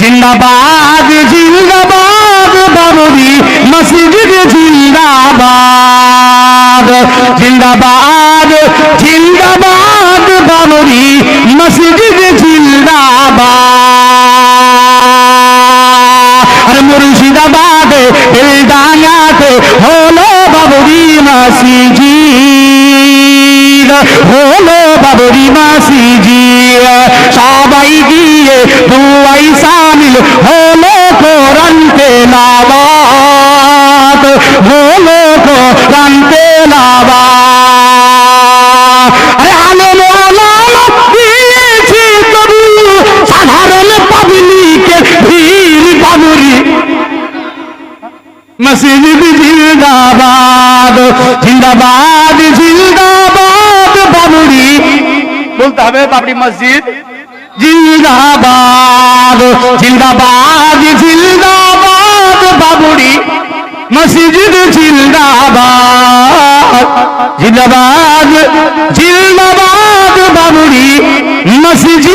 জিন্দাবাদ জিন্দাবাদ বাবরি মসজিদ জিন্দাবাদ জিন্দাবাদ জিন্দাবাদ বাবরি মসজিদ জিন্দাবাদ আর মুর্শিদাবাদে বেলডাঙ্গাতে হলো বাবরি মসজিদ হলো বাবরি মসজিদ সবাই গিয়ে দুয়াই শামিল হলো কোরআন তেলাওয়াত হলো কোরআন তেলাওয়াত আরে আলেম ওলামা দিয়েছে তবু সাধারণ পাবলিকের ভিড় বাবরি মসজিদ জিন্দাবাদ জিন্দাবাদ জিন্দাবাদ বাবরি বলতে হবে বাবরি মসজিদ জিন্দাবাদ জিন্দাবাদ জিন্দাবাদ বাবরি মসজিদ জিন্দাবাদ জিন্দাবাদ জিন্দাবাদ বাবরি মসজিদ